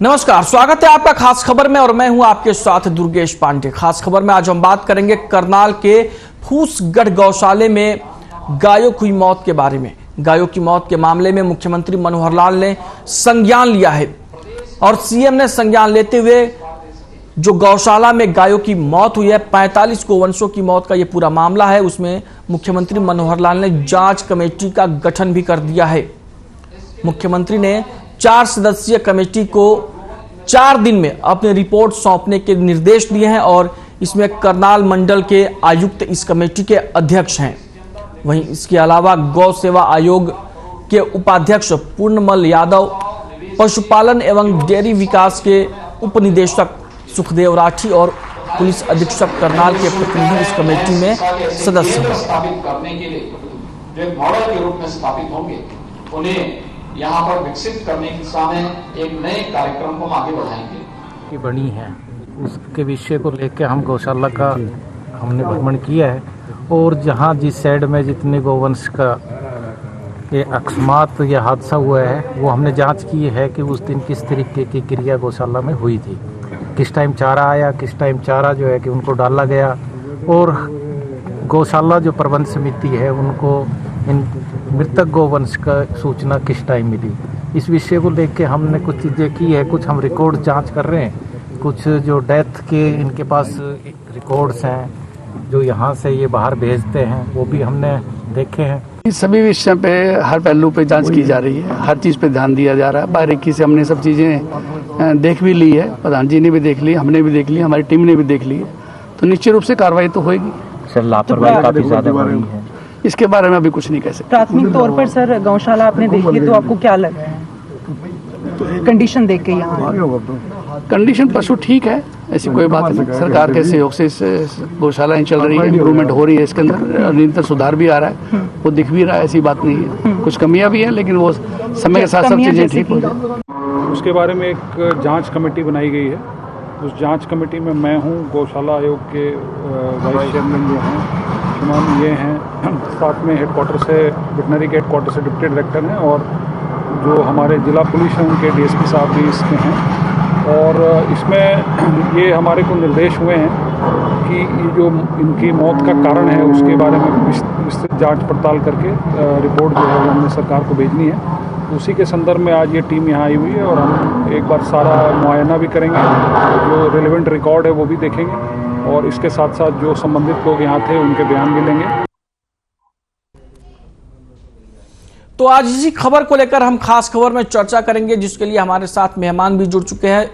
नमस्कार, स्वागत है आपका खास खबर में और मैं हूं आपके साथ दुर्गेश पांडे। खास खबर में आज हम बात करेंगे करनाल के फूसगढ़ गौशाले में गायों की मौत के बारे में। गायों की मौत के मामले में मुख्यमंत्री मनोहर लाल ने संज्ञान लिया है और सीएम ने संज्ञान लेते हुए जो गौशाला में गायों की मौत हुई है, 45 गोवंशों की मौत का ये पूरा मामला है, उसमें मुख्यमंत्री मनोहर लाल ने जांच कमेटी का गठन भी कर दिया है। मुख्यमंत्री ने 4 सदस्यीय कमेटी को 4 दिन में अपनी रिपोर्ट सौंपने के निर्देश दिए हैं और इसमें करनाल मंडल के आयुक्त इस कमेटी के अध्यक्ष हैं। वहीं इसके अलावा गौ सेवा आयोग के उपाध्यक्ष पूर्णमल यादव, पशुपालन एवं डेयरी विकास के उप निदेशक सुखदेव राठी और पुलिस अधीक्षक करनाल के प्रतिनिधि इस कमेटी में सदस्य हैं। स्थापित करने के लिए जो मॉडल के रूप में स्थापित होंगे, उन्हें यहाँ पर विकसित करने की दिशा में एक नए कार्यक्रम को आगे बढ़ाएंगे। की बनी है उसके विषय को लेकर हम गौशाला का हमने भ्रमण किया है और जहाँ जिस साइड में जितने गोवंश का ये अकस्मात या हादसा हुआ है वो हमने जांच की है कि उस दिन किस तरीके की क्रिया गौशाला में हुई थी, किस टाइम चारा आया, किस टाइम चारा जो है कि उनको डाला गया और गौशाला जो प्रबंध समिति है उनको इन मृतक गोवंश का सूचना किस टाइम मिली। इस विषय को लेकर हमने कुछ चीज़ें की है, कुछ हम रिकॉर्ड जांच कर रहे हैं, कुछ जो डेथ के इनके पास रिकॉर्ड्स हैं जो यहाँ से ये बाहर भेजते हैं वो भी हमने देखे हैं। इस सभी विषयों पे हर पहलू पे जांच की जा रही है, हर चीज़ पे ध्यान दिया जा रहा है। बारीकी से हमने सब चीज़ें देख भी ली है, प्रधान जी ने भी देख ली, हमने भी देख ली, हमारी टीम ने भी देख ली है, तो निश्चित रूप से कार्रवाई तो होगी। सर लापरवाही काफ़ी ज़्यादा हो रही है, इसके बारे में अभी कुछ नहीं कह सकते। प्राथमिक तौर पर सर गौशाला आपने देखी तो आपको क्या लगा है कंडीशन देख के? यहाँ कंडीशन पशु ठीक है, ऐसी कोई बात नहीं। सरकार के सहयोग से गौशालाएं चल रही है, इम्प्रूवमेंट हो रही है, इसके अंदर निरंतर सुधार भी आ रहा है, वो दिख भी रहा है, ऐसी बात नहीं है। कुछ कमियां भी हैं लेकिन वो समय के साथ सब चीज़ें ठीक हो जाए। उसके बारे में एक जांच कमेटी बनाई गई है। उस जांच कमेटी में मैं हूं, गौशाला आयोग के वाइस चेयरमैन जो हैं श्रीमान ये हैं, साथ में हेडक्वार्टर से वेटनरी के हेडक्वार्टर से डिप्टी डायरेक्टर हैं और जो हमारे जिला पुलिस हैं उनके डीएसपी साहब भी इसमें हैं। और इसमें ये हमारे को निर्देश हुए हैं कि ये जो इनकी मौत का कारण है उसके बारे में विस्तृत जांच पड़ताल करके रिपोर्ट जो है वो हमने सरकार को भेजनी है। उसी के संदर्भ में आज ये टीम यहाँ आई हुई है और हम एक बार सारा मुआयना भी करेंगे, जो रेलेवेंट रिकॉर्ड है वो भी देखेंगे और इसके साथ साथ जो संबंधित लोग यहाँ थे उनके बयान भी लेंगे। तो आज इसी खबर को लेकर हम खास खबर में चर्चा करेंगे, जिसके लिए हमारे साथ मेहमान भी जुड़ चुके हैं।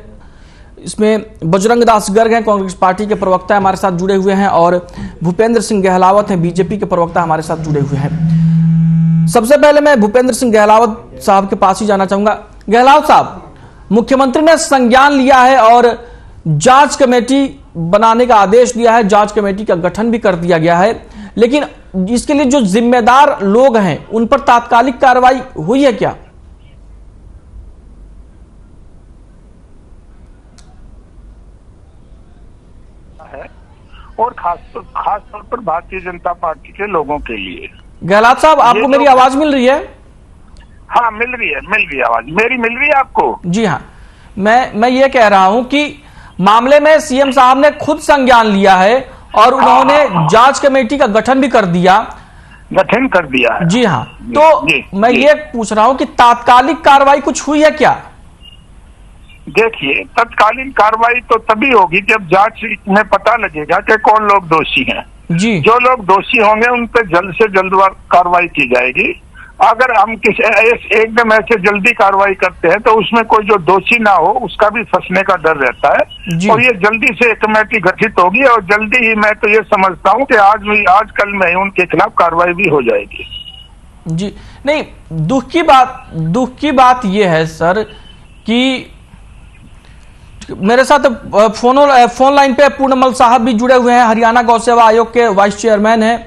इसमें बजरंग दास गर्ग हैं, कांग्रेस पार्टी के प्रवक्ता हमारे साथ जुड़े हुए हैं और भूपेंद्र सिंह गहलावत हैं, बीजेपी के प्रवक्ता हमारे साथ जुड़े हुए हैं। सबसे पहले मैं भूपेंद्र सिंह गहलावत साहब के पास ही जाना चाहूंगा। गहलावत साहब, मुख्यमंत्री ने संज्ञान लिया है और जांच कमेटी बनाने का आदेश दिया है, जांच कमेटी का गठन भी कर दिया गया है, लेकिन इसके लिए जो जिम्मेदार लोग हैं उन पर तात्कालिक कार्रवाई हुई है क्या? और खास तौर पर भारतीय जनता पार्टी के लोगों के लिए। गहलावत साहब, आपको मेरी आवाज मिल रही है? हाँ, मिल रही है आवाज। मेरी मिल रही है आपको? जी हाँ, मैं ये कह रहा हूं कि मामले में सीएम साहब ने खुद संज्ञान लिया है और उन्होंने जांच कमेटी का गठन भी कर दिया है। जी हाँ, तो मैं ये पूछ रहा हूं कि तात्कालिक कार्रवाई कुछ हुई है क्या? देखिए, तत्कालीन कार्रवाई तो तभी होगी जब जांच में पता लगेगा कि कौन लोग दोषी हैं। जी, जो लोग दोषी होंगे उन पर जल्द से जल्द कार्रवाई की जाएगी। अगर हम किसी एकदम ऐसे जल्दी कार्रवाई करते हैं तो उसमें कोई जो दोषी ना हो उसका भी फंसने का डर रहता है और ये जल्दी से कमेटी गठित होगी और जल्दी ही मैं तो ये समझता हूँ कि आज कल में उनके खिलाफ कार्रवाई भी हो जाएगी। जी नहीं, दुख की बात ये है सर कि मेरे साथ फोन लाइन पे पूर्णमल साहब भी जुड़े हुए हैं, हरियाणा गौ सेवा आयोग के वाइस चेयरमैन हैं।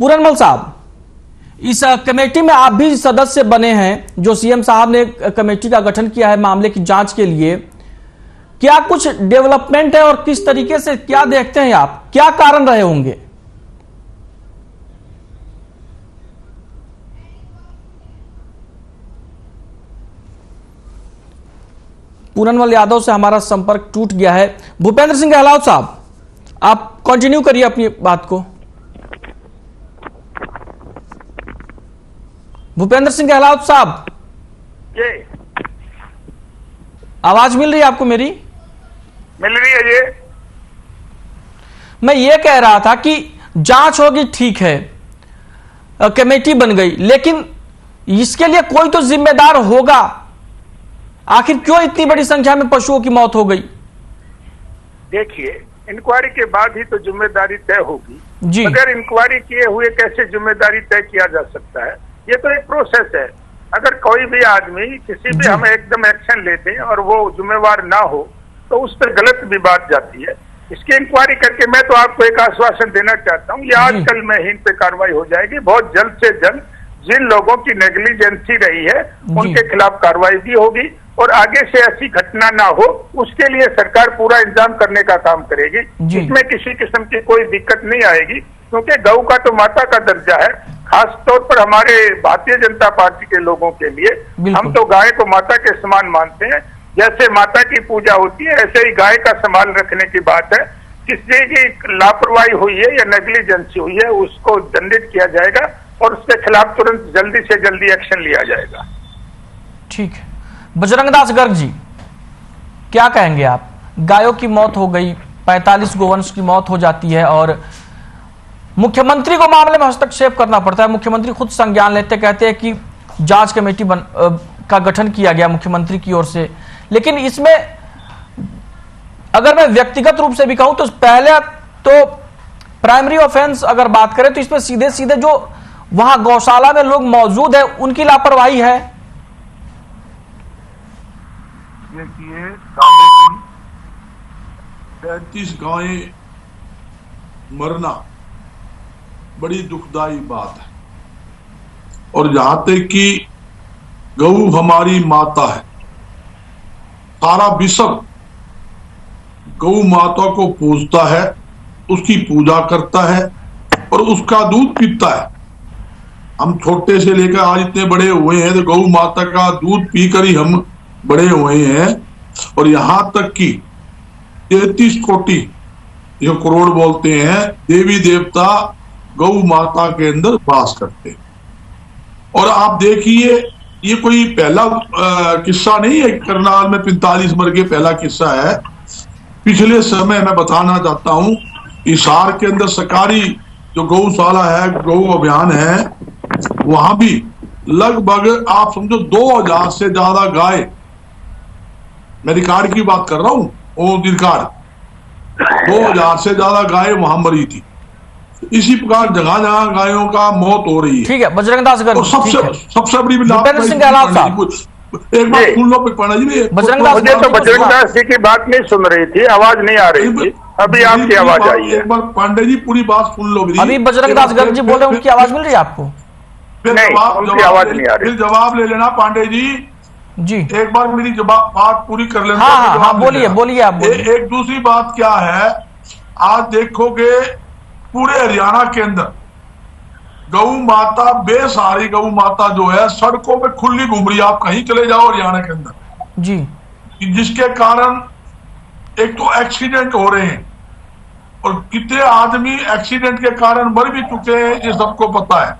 पूर्णमल साहब, इस कमेटी में आप भी सदस्य बने हैं, जो सीएम साहब ने कमेटी का गठन किया है मामले की जांच के लिए। क्या कुछ डेवलपमेंट है और किस तरीके से क्या देखते हैं आप, क्या कारण रहे होंगे? पूरनमल यादव से हमारा संपर्क टूट गया है। भूपेंद्र सिंह गहलोत साहब, आप कंटिन्यू करिए अपनी बात को। भूपेंद्र सिंह गहलोत साहब, आवाज मिल रही है आपको मेरी? मिल रही है ये। मैं ये कह रहा था कि जांच होगी, ठीक है, कमेटी बन गई, लेकिन इसके लिए कोई तो जिम्मेदार होगा। आखिर क्यों इतनी बड़ी संख्या में पशुओं की मौत हो गई? देखिए, इंक्वायरी के बाद ही तो जिम्मेदारी तय होगी जी। अगर इंक्वायरी किए हुए कैसे जिम्मेदारी तय किया जा सकता है? ये तो एक प्रोसेस है। अगर कोई भी आदमी किसी भी हम एकदम एक्शन लेते हैं और वो जिम्मेवार ना हो तो उस पर गलत भी बात जाती है। इसकी इंक्वायरी करके मैं तो आपको एक आश्वासन देना चाहता हूँ, ये आज कल में ही इन पे कार्रवाई हो जाएगी। बहुत जल्द से जल्द जिन लोगों की नेग्लिजेंसी रही है उनके खिलाफ कार्रवाई भी होगी और आगे से ऐसी घटना ना हो उसके लिए सरकार पूरा इंतजाम करने का काम करेगी। इसमें किसी किस्म की कोई दिक्कत नहीं आएगी, क्योंकि गौ का तो माता का दर्जा है। खास तौर पर हमारे भारतीय जनता पार्टी के लोगों के लिए हम तो गाय को माता के समान मानते हैं। जैसे माता की पूजा होती है ऐसे ही गाय का संभाल रखने की बात है। किसी की लापरवाही हुई है या नेग्लिजेंसी हुई है उसको दंडित किया जाएगा और उसके खिलाफ तुरंत जल्दी से जल्दी एक्शन लिया जाएगा। ठीक है, बजरंगदास गर्ग जी, क्या कहेंगे आप? गायों की मौत हो गई, 45 गोवंश की मौत हो जाती है और मुख्यमंत्री को मामले में हस्तक्षेप करना पड़ता है। मुख्यमंत्री खुद संज्ञान लेते, कहते हैं कि जांच कमेटी का गठन किया गया मुख्यमंत्री की ओर से। लेकिन इसमें अगर मैं व्यक्तिगत रूप से भी कहूं तो पहले तो प्राइमरी ऑफेंस अगर बात करें तो इसमें सीधे सीधे जो वहां गौशाला में लोग मौजूद है उनकी लापरवाही है। देखिए, 35 गायें मरना बड़ी दुखदाई बात है और जहां तक कि गऊ हमारी माता है, सारा विश्व गऊ माता को पूजता है, उसकी पूजा करता है और उसका दूध पीता है। हम छोटे से लेकर आज इतने बड़े हुए हैं तो गऊ माता का दूध पीकर ही हम बड़े हुए हैं। और यहां तक कि 33 कोटि जो करोड़ बोलते हैं देवी देवता गौ माता के अंदर वास करते हैं। और आप देखिए, ये कोई पहला किस्सा नहीं है। करनाल में 45 मर गए पहला किस्सा है। पिछले समय मैं बताना चाहता हूं, हिसार के अंदर सरकारी जो गौशाला है, गौ अभियान है, वहां भी लगभग आप समझो 2000 से ज्यादा गाय, मैं रिकॉर्ड की बात कर रहा हूं, वो रिकॉर्ड 2000 से ज्यादा गाय वहां मरी थी। इसी प्रकार जगह जगह गायों का मौत हो रही है। ठीक है, बजरंगदास गर्ग, सबसे बड़ी भूपेंद्र सिंह गहलोत साहब, एक बात सुन लो पांडे जी। बजरंगदास जी की बात नहीं सुन रही थी, आवाज नहीं आ रही थी, अभी आपकी आवाज आई है। एक बार पांडे जी पूरी बात सुन लो। अभी बजरंगदास गर्ग जी बोल रहे हैं, उनकी आवाज मिल रही है आपको? फिर जवाब ले लेना पांडे जी। एक बार मेरी बात पूरी कर लेना। हाँ, बोलिए बोलिए आप बोलिए। एक दूसरी बात क्या है, आज देखोगे पूरे हरियाणा के अंदर गौ माता, बेसहारी गौ माता जो है सड़कों पे खुली घूम रही है। आप कहीं चले जाओ हरियाणा के अंदर जी, जिसके कारण एक तो एक्सीडेंट हो रहे हैं और कितने आदमी एक्सीडेंट के कारण मर भी चुके हैं, ये सबको पता है।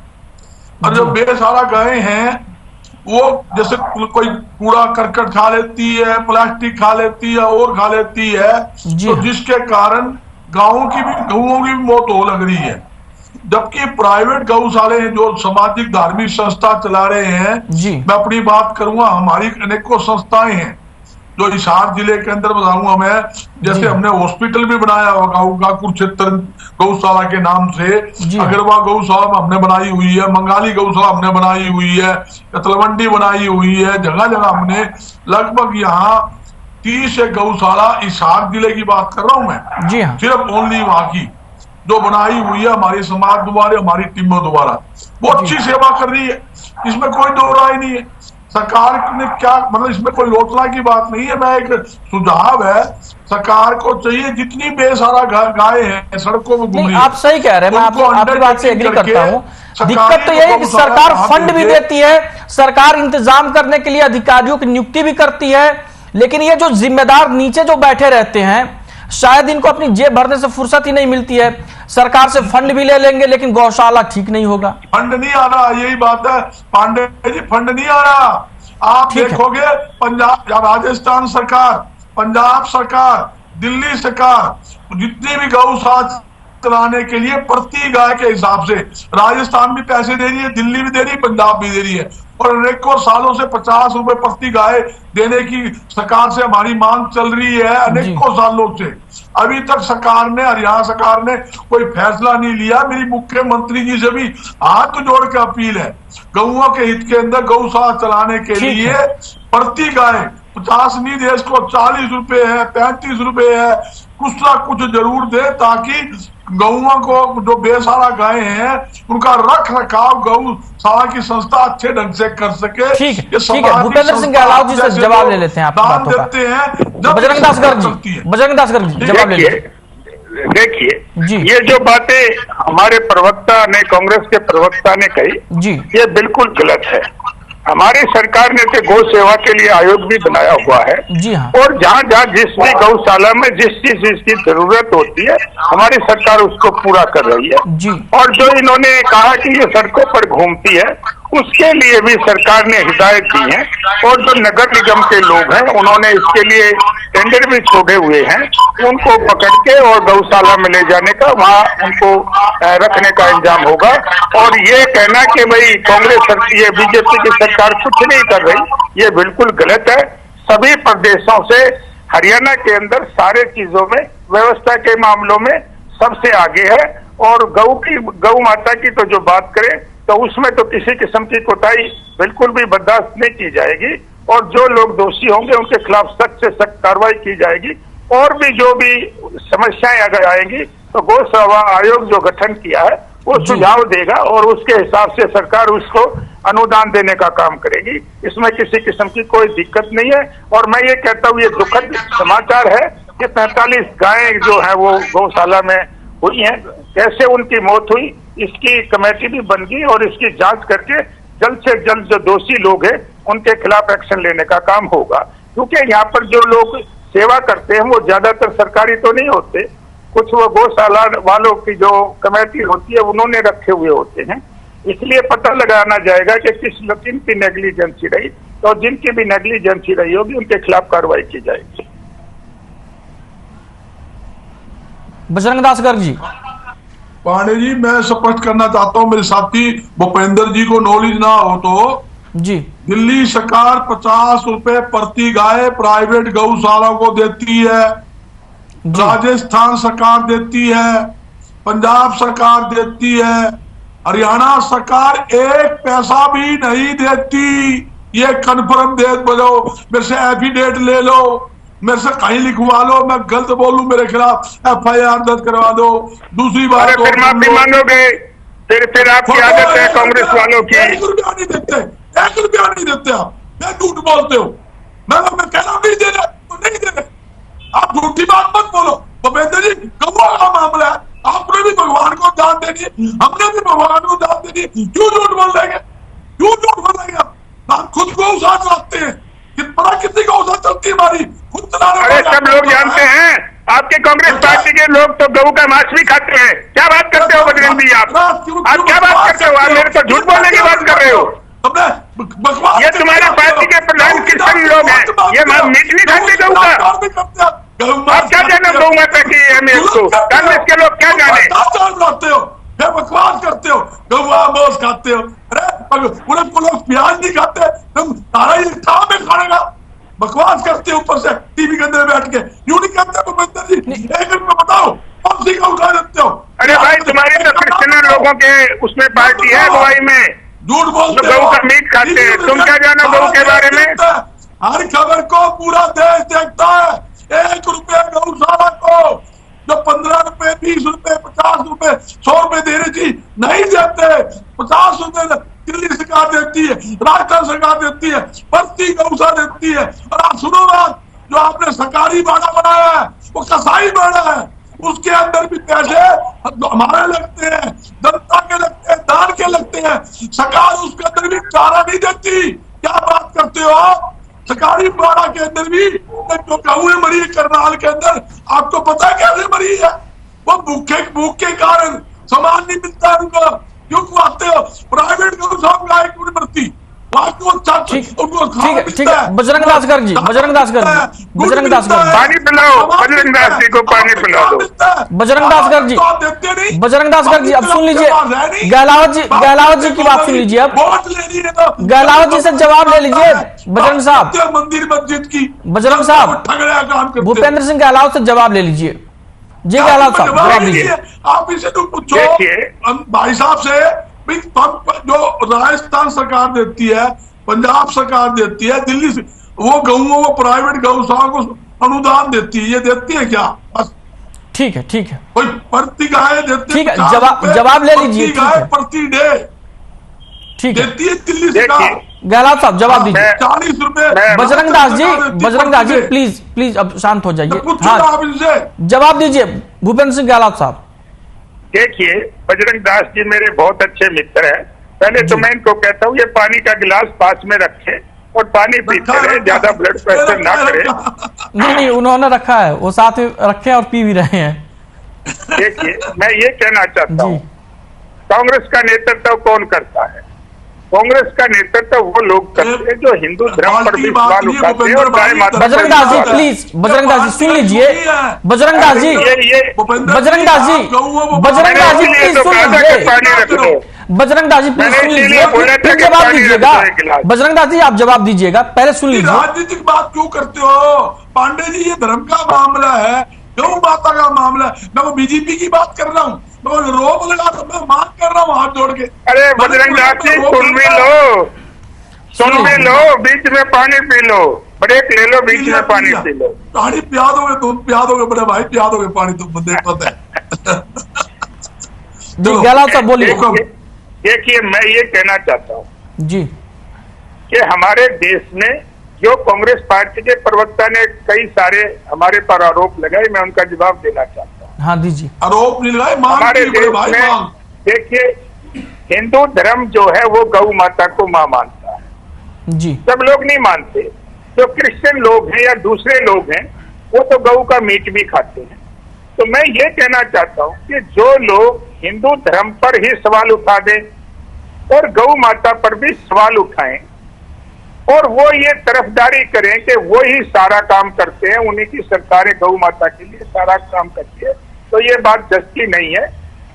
और जो बेसहारा गए हैं वो जैसे कोई कूड़ा करकट खा लेती है, प्लास्टिक खा लेती है और खा लेती है, तो जिसके कारण गौओं की भी मौत हो लग रही है। जबकि प्राइवेट गौशाले हैं जो सामाजिक धार्मिक संस्था चला रहे हैं, मैं अपनी बात करूंगा, हमारी अनेकों संस्थाएं हैं जो हिसार जिले के अंदर बताऊंगा मैं। जैसे हमने हॉस्पिटल भी बनाया होगा कुरुक्षेत्र गौशाला के नाम से, अगरवा गौशाला हमने बनाई हुई है, मंगाली गौशाला हमने बनाई हुई है, कतलवंडी बनाई हुई है, जगह जगह हमने लगभग यहाँ 30 गौशाला हिसार जिले की बात कर रहा हूं मैं। जी हाँ। सिर्फ ओनली वहां की जो बनाई हुई है हमारी समाज द्वारा, हमारी टीमों द्वारा, वो अच्छी सेवा कर रही है, इसमें कोई दो राय नहीं है। सरकार ने क्या मतलब, इसमें कोई लोचना की बात नहीं है। मैं एक सुझाव है, सरकार को चाहिए जितनी बेसहारा गाय हैं सड़कों में घूम रही है। आप सही कह रहे हैं, मैं आपकी बात से एग्री करता हूं। दिक्कत तो यही है कि सरकार फंड भी देती है, सरकार इंतजाम करने के लिए अधिकारियों की नियुक्ति भी करती है, लेकिन ये जो जिम्मेदार नीचे जो बैठे रहते हैं, शायद इनको अपनी जेब भरने से फुर्सत ही नहीं मिलती है। सरकार से फंड भी ले लेंगे लेकिन गौशाला ठीक नहीं होगा। फंड नहीं आ रहा, यही बात है पांडे जी, फंड नहीं आ रहा। आप देखोगे पंजाब, राजस्थान सरकार, पंजाब सरकार, दिल्ली सरकार जितनी भी गौशाला चलाने के लिए प्रति गाय के हिसाब से राजस्थान भी पैसे दे रही है, दिल्ली भी दे रही है, पंजाब भी दे रही है, और अनेकों सालों से 50 रुपए प्रति गाय देने की सरकार से हमारी मांग चल रही है अनेकों सालों से। अभी तक सरकार ने, हरियाणा सरकार ने कोई फैसला नहीं लिया। मेरी मुख्यमंत्री जी से भी हाथ जोड़ के अपील है, गौओं के हित के अंदर गौशाला चलाने के लिए प्रति गाय 50 नहीं दे, इसको 40 रुपए है, 35 रुपए है, कुछ ना कुछ जरूर दे, ताकि गौओं को जो बेसहारा गाय हैं उनका रख रखाव गौशाला की संस्था अच्छे ढंग से कर सके। ठीक है, भूपेंद्र सिंह गहलोत जी से जवाब ले लेते हैं आपकी बातों का। देते हैं बजरंग दास गर्ग जी जवाब ले लीजिए। देखिए, ये जो बातें हमारे प्रवक्ता ने, कांग्रेस के प्रवक्ता ने कही जी, ये बिल्कुल गलत है। हमारी सरकार ने तो गौ सेवा के लिए आयोग भी बनाया हुआ है जी हाँ। और जहाँ जहाँ जिस भी गौशाला में जिस चीज की जरूरत होती है हमारी सरकार उसको पूरा कर रही है जी। और जो इन्होंने कहा कि ये सड़कों पर घूमती है, उसके लिए भी सरकार ने हिदायत दी है और जो नगर निगम के लोग हैं उन्होंने इसके लिए टेंडर भी छोड़े हुए हैं, उनको पकड़ के और गौशाला में ले जाने का, वहाँ उनको रखने का इंतजाम होगा। और ये कहना कि भाई कांग्रेस, ये बीजेपी की सरकार कुछ नहीं कर रही, ये बिल्कुल गलत है। सभी प्रदेशों से हरियाणा के अंदर सारे चीजों में, व्यवस्था के मामलों में सबसे आगे है। और गौ माता की तो जो बात करें तो उसमें तो किसी किस्म की कोताही बिल्कुल भी बर्दाश्त नहीं की जाएगी और जो लोग दोषी होंगे उनके खिलाफ सख्त से सख्त कार्रवाई की जाएगी। और भी जो भी समस्याएं अगर आएंगी तो गौ सेवा आयोग जो गठन किया है वो सुझाव देगा और उसके हिसाब से सरकार उसको अनुदान देने का काम करेगी। इसमें किसी किस्म की कोई दिक्कत नहीं है। और मैं ये कहता हूँ, ये दुखद समाचार है कि 45 गायें जो है वो गौशाला में हुई हैं। कैसे उनकी मौत हुई, इसकी कमेटी भी बन गई और इसकी जांच करके जल्द से जल्द जो दोषी लोग हैं उनके खिलाफ एक्शन लेने का काम होगा। क्योंकि यहाँ पर जो लोग सेवा करते हैं वो ज्यादातर सरकारी तो नहीं होते, कुछ वो गौशाला वालों की जो कमेटी होती है उन्होंने रखे हुए होते हैं। इसलिए पता लगाना जाएगा कि किन की नेग्लिजेंसी रही, तो जिनकी भी नेग्लिजेंसी रही होगी उनके खिलाफ कार्रवाई की जाएगी। बजरंग दास गर्ग जी। पांडे जी, मैं स्पष्ट करना चाहता हूं, मेरे साथी भूपेंद्र जी को नॉलेज ना हो तो जी, दिल्ली सरकार 50 रुपए प्रति गाय प्राइवेट गौशाला को देती है, राजस्थान सरकार देती है, पंजाब सरकार देती है, हरियाणा सरकार एक पैसा भी नहीं देती। ये कन्फर्म दे दो, मेरे से एफिडेविट ले लो, मेरे से कहीं लिखवा लो, मैं गलत बोलूं मेरे खिलाफ FIR दर्ज करवा दो। दूसरी बात, फिर माफी मांगोगे, फिर आपकी आदत है कांग्रेस वालों की। 1 रुपया नहीं देते, 1 रुपया नहीं देते आप, मैं झूठ बोलते हो। मैं कह रहा हूं नहीं दे रहे तो नहीं दे रहे, आप झूठी बात मत बोलो। भूपेंद्र जी, गौवा का मामला है, आपने भी भगवान को दान देनी, हमने भी भगवान को दान देनी, क्यों झूठ बोल देंगे, क्यों झूठ बोलेंगे आप खुद को साथ रखते हैं। कितनी गौशाला चलती है हमारी, खुद चलाने। अरे सब लोग जानते हैं, आपके कांग्रेस पार्टी के लोग तो गऊ का मांस भी खाते हैं। क्या बात करते हो बजरंग जी, आप क्या बात करते हो? आप मेरे को झूठ बोलने की बात कर रहे हो। ये तुम्हारे पार्टी के प्रधान किसान लोग हैं, ये मीट नहीं खाते गऊ का। आप क्या जाने गौ माता की अहमियत को, कांग्रेस के लोग क्या जाने? बकवास करते हो, गौवा मांस खाते हो। अरे उन्हें लोग प्याज नहीं खाते, तुम सारा ही काम में खाने का बकवास करते हो ऊपर से टीवी के अंदर बैठ के। यूं नहीं कहते भूपेंद्र जी, एक मिनट बताओ कौन सी गौ खा देते हो? अरे भाई, तुम्हारी तो क्रिश्चियन लोगों के उसमें पार्टी है अगुवाई में, झूठ बोलते हो, गऊ का मीट खाते हैं। तुम क्या जानो गऊ के बारे में? हर खबर को पूरा देश देखता है। 1 रुपये गौशाला को जो 15 रुपए, 20 रुपए, 50 रुपए, 100 रुपए दे रही थी, नहीं देते। 50 रुपए दिल्ली सरकार देती है, राजस्थान सरकार देती है, प्रति गौशाला देती है। और आप सुनो बात, जो आपने सरकारी बाड़ा बनाया है वो कसाई बाड़ा है, उसके अंदर भी पैसे हमारे लगते हैं, जनता के लगते हैं, दान के लगते हैं। सरकार उसके अंदर भी चारा नहीं देती। क्या बात करते हो आप? सरकारी बाड़ा के अंदर भी जो गऊ मरी है करनाल के अंदर, आपको पता है कैसे मरी है? वो भूख के कारण सामान नहीं मिलता उनको, क्यों आते हो प्राइवेट गौशाला गाय क्यों नहीं मरती? ठीक है बजरंग दास गर्ग जी, बजरंग दास गर्ग जी, बजरंग दास गर्ग पानी पिलाओ, बजरंग दास जी को पानी पिला दो। बजरंग दास गर्ग जी, बजरंग दास गर्ग जी अब सुन लीजिए, गहलावत जी की बात सुन लीजिए, अब गहलावत जी से जवाब ले लीजिए बजरंग साहब, मंदिर मस्जिद की बजरंग साहब भूपेंद्र सिंह गहलावत से जवाब ले लीजिए। जी गहलावत साहब जवाब दीजिए। आप इसे तो पूछो भाई साहब से, जो राजस्थान सरकार देती है, पंजाब सरकार देती है, दिल्ली से वो गऊओं को प्राइवेट गौशाला को अनुदान देती है, ये देती है क्या? बस ठीक है कोई प्रति गाय देती है, ठीक है जवाब ले लीजिए, प्रति डे ठीक है देती है दिल्ली सरकार। गहलावत साहब जवाब दीजिए। 40 रुपए। बजरंग दास जी प्लीज अब शांत हो जाइए। हाँ जवाब दीजिए भूपेंद्र सिंह गहलावत साहब। देखिए बजरंग दास जी मेरे बहुत अच्छे मित्र हैं। पहले तो मैं इनको कहता हूँ ये पानी का गिलास पास में रखे और पानी पीते रहे, ज्यादा ब्लड प्रेशर ना करे। नहीं उन्होंने रखा है, वो साथ में रखे और पी भी रहे हैं। देखिए मैं ये कहना चाहता हूँ, कांग्रेस का नेतृत्व कौन करता है? कांग्रेस का नेतृत्व वो लोग करते हैं जो हिंदू धर्म पर भी सवाल उठाते हैं और गाय माता। बजरंग दास जी प्लीज, बजरंग दास जी सुन लीजिए, बजरंग दास जी प्लीज सुन लीजिए, बजरंग दास जी प्लीज सुन लीजिए, फिर जवाब दीजिएगा। बजरंग दास जी आप जवाब दीजिएगा, पहले सुन लीजिए। राजनीतिक बात क्यों करते हो पांडे जी? ये धर्म का मामला है, गौ माता का मामला है। मैं वो बीजेपी की बात कर रहा हूँ, रोक लगा तो मैं मांग कर रहा हूँ हाथ जोड़ के। अरे बजरंग दास जी सुन भी लो, बीच में पानी पी लो, ब्रेक ले लो, बीच में पानी पी लो। पानी पिया दोगे तुम, पिया दोगे बड़े भाई, पिया दोगे पानी तुम, मुझे पता है। गहलावत साहब बोलिए। देखिए मैं ये कहना चाहता हूँ जी कि हमारे देश में जो कांग्रेस पार्टी के प्रवक्ता ने कई सारे हमारे पर आरोप लगाए, मैं उनका जवाब देना चाहता हूँ। हाँ दीजिए। आरोप नहीं लगाए, हमारे देश में देखिए हिंदू धर्म जो है वो गौ माता को मां मानता है जी, सब लोग नहीं मानते। जो क्रिश्चियन लोग हैं या दूसरे लोग हैं वो तो गौ का मीट भी खाते हैं। तो मैं ये कहना चाहता हूँ कि जो लोग हिंदू धर्म पर ही सवाल उठा दें और गौ माता पर भी सवाल उठाएं और वो ये तरफदारी करें कि वो ही सारा काम करते हैं, उन्हीं की सरकारें गौ माता के लिए सारा काम करती है, तो ये बात जस्ती नहीं है।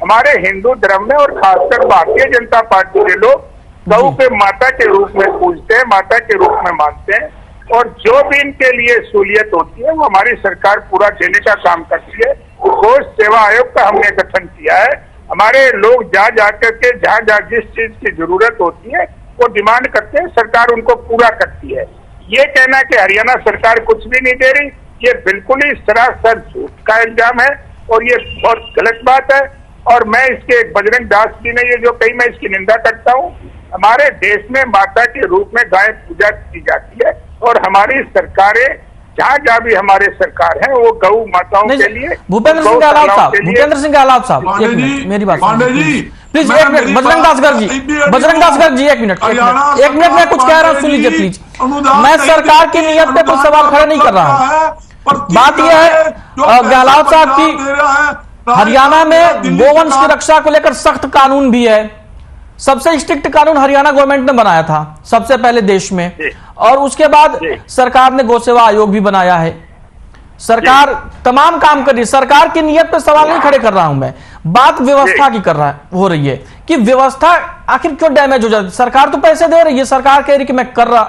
हमारे हिंदू धर्म में और खासकर भारतीय जनता पार्टी के लोग गौ के माता के रूप में पूजते हैं, माता के रूप में मानते हैं और जो भी इनके लिए सहूलियत होती है वो हमारी सरकार पूरा देने का काम करती है। गौ सेवा आयोग का हमने गठन किया है। हमारे लोग जा करके जहाँ जिस चीज की जरूरत होती है वो डिमांड करते हैं, सरकार उनको पूरा करती है। ये कहना कि हरियाणा सरकार कुछ भी नहीं दे रही, ये बिल्कुल ही सरासर झूठ का इल्जाम है और ये बहुत गलत बात है। और मैं इसके बजरंग दास जी ने ये जो कही, मैं इसकी निंदा करता हूँ। हमारे देश में माता के रूप में गाय पूजा की जाती है और हमारी सरकारें जहाँ भी हमारे सरकार है वो गौ माताओं के लिए। भूपेंद्र सिंह गहलावत साहब मेरी बात प्लीज, एक मिनट। बजरंग दास गर्ग जी एक मिनट मैं कुछ कह रहा हूँ, सुन लीजिए प्लीज। मैं सरकार की नीयत पे कुछ सवाल खड़े नहीं कर रहा हूँ। बात यह है गहलावत साहब की हरियाणा में गोवंश की रक्षा को लेकर सख्त कानून भी है, सबसे स्ट्रिक्ट कानून हरियाणा गवर्नमेंट ने बनाया था सबसे पहले देश में, और उसके बाद सरकार ने गौ सेवा आयोग भी बनाया है। सरकार तमाम काम कर रही है, सरकार की नीयत पे सवाल नहीं खड़े कर रहा हूं मैं, बात व्यवस्था की हो रही है कि व्यवस्था आखिर क्यों डैमेज हो जाती है। सरकार तो पैसे दे रही है, सरकार कह रही कि मैं कर रहा,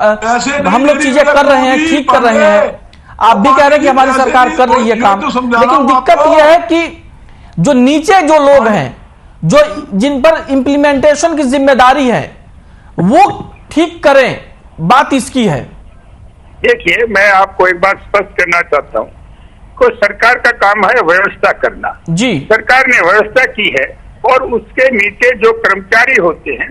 हम लोग चीजें कर रहे हैं, ठीक कर रहे हैं। आप भी कह रहे हैं कि हमारी सरकार कर रही है काम, लेकिन दिक्कत यह है कि जो नीचे जो लोग हैं, जो जिन पर इंप्लीमेंटेशन की जिम्मेदारी है, वो ठीक करें, बात इसकी है। देखिए मैं आपको एक बात स्पष्ट करना चाहता हूं, को सरकार का काम है व्यवस्था करना जी, सरकार ने व्यवस्था की है और उसके नीचे जो कर्मचारी होते हैं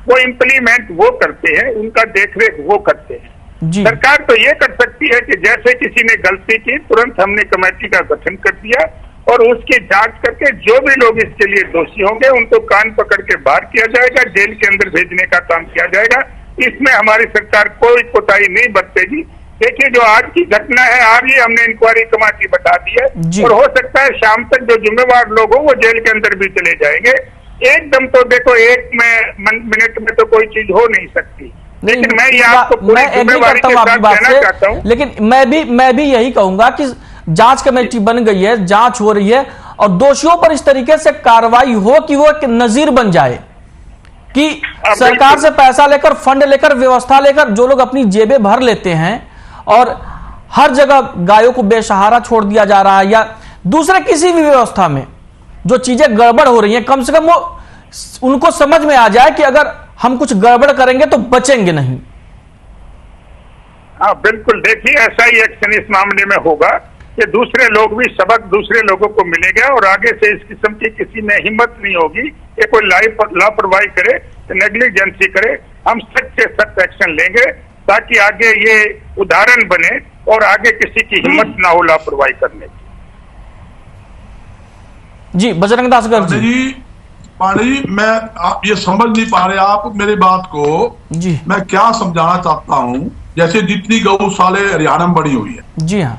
वो इम्प्लीमेंट वो करते हैं, उनका देखरेख वो करते हैं जी। सरकार तो ये कर सकती है कि जैसे किसी ने गलती की तुरंत हमने कमेटी का गठन कर दिया और उसकी जांच करके जो भी लोग इसके लिए दोषी होंगे उनको कान पकड़ के बाहर किया जाएगा, जेल के अंदर भेजने का काम किया जाएगा। इसमें हमारी सरकार कोई कोताही नहीं बरतेगी। देखिए जो आज की घटना है, आज ही हमने इंक्वायरी कमेटी बता दी है और हो सकता है शाम तक जो जिम्मेवार लोग हो वो जेल के अंदर भी चले जाएंगे। एकदम तो देखो एक मिनट में तो कोई चीज हो नहीं सकती, लेकिन मैं ये आपको पूरी जिम्मेवारी के साथ कहना चाहता हूँ। लेकिन मैं भी यही कहूंगा कि जांच कमेटी बन गई है, जांच हो रही है और दोषियों पर इस तरीके से कार्रवाई हो कि वो एक नजीर बन जाए कि सरकार से पैसा लेकर, फंड लेकर, व्यवस्था लेकर जो लोग अपनी जेबें भर लेते हैं और हर जगह गायों को बेसहारा छोड़ दिया जा रहा है या दूसरे किसी भी व्यवस्था में जो चीजें गड़बड़ हो रही हैं, कम से कम वो उनको समझ में आ जाए कि अगर हम कुछ गड़बड़ करेंगे तो बचेंगे नहीं। हाँ बिल्कुल, देखिए ऐसा ही एक्शन इस मामले में होगा कि दूसरे लोग भी सबक दूसरे लोगों को मिलेगा और आगे से इस किस्म की किसी में हिम्मत नहीं होगी कि कोई लापरवाही करे, नेग्लिजेंसी करे। हम सख्त से सख्त एक्शन लेंगे ताकि आगे ये उदाहरण बने और आगे किसी की हिम्मत ना हो लापरवाही करने की। जी बजरंग दास गर्ग जी। पांडे जी, मैं आप ये समझ नहीं पा रहे आप मेरी बात को जी। मैं क्या समझाना चाहता हूँ, जैसे जितनी गौशाले हरियाणा में बनी हुई है जी हाँ,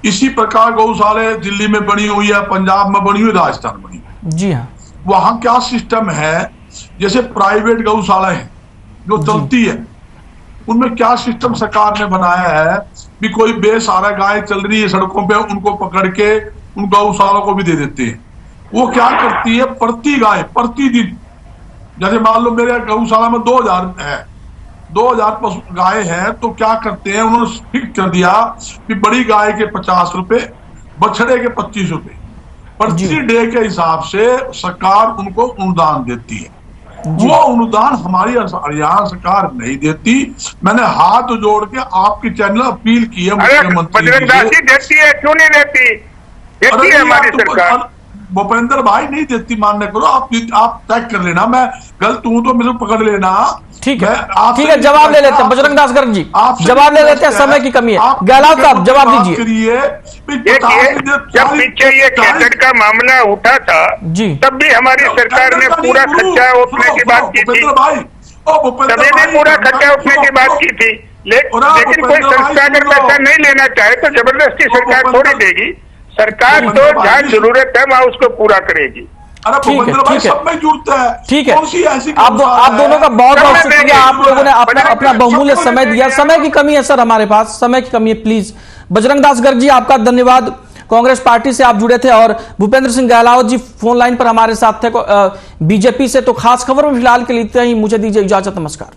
इसी प्रकार गौशाले दिल्ली में बनी हुई है, पंजाब में बनी हुई, राजस्थान में बनी हुई है। जी हाँ, वहां क्या सिस्टम है, जैसे प्राइवेट गौशाला है जो चलती है, उनमें क्या सिस्टम सरकार ने बनाया है कि कोई बेसहारा गाय चल रही है सड़कों पे, उनको पकड़ के उन गौशालों को भी दे देते हैं। वो क्या करती है, प्रति गाय प्रतिदिन, जैसे मान लो मेरे गौशाला में 2000 है, 2000 पशु गाय है, तो क्या करते हैं उन्होंने फिक्स कर दिया कि बड़ी गाय के 50 रुपए, बछड़े के 25 रुपए प्रति डे के हिसाब से सरकार उनको अनुदान देती है। वो अनुदान हमारी हरियाणा सरकार नहीं देती। मैंने हाथ जोड़ के आपकी चैनल अपील की है मुख्यमंत्री देती है, क्यों नहीं देती? देती है हमारी सरकार। भूपेंद्र भाई नहीं देती, मान्य करो, आप तय कर लेना, मैं गलत हूं तो मेरे पकड़ लेना। ठीक है, ठीक है, जवाब ले लेते हैं बजरंग दास गर्ग जी, जवाब ले लेते हैं, समय की कमी है। गहलोत साहब जवाब दीजिए। जब पीछे ये कैसेट का मामला उठा था जी, तब भी हमारी सरकार ने पूरा खर्चा उठने की बात की थी, तभी भी पूरा खर्चा उठने की बात की थी। लेकिन कोई संस्था अगर पैसा नहीं लेना चाहे तो जबरदस्ती सरकार थोड़ी देगी। सरकार तो जहाँ जरूरत है वहाँ उसको पूरा करेगी। ठीक है, सब में जुड़ता है। ठीक है, आप दोनों का बहुत बहुत शुक्रिया, आप लोगों ने अपना बहुमूल्य समय दिया। समय की कमी है सर, हमारे पास समय की कमी है, प्लीज। बजरंग दास गर्ग जी आपका धन्यवाद, कांग्रेस पार्टी से आप जुड़े थे, और भूपेंद्र सिंह गहलोत जी फोन लाइन पर हमारे साथ थे बीजेपी से। तो खास खबर में फिलहाल के लिए इतना ही, मुझे दीजिए इजाजत, नमस्कार।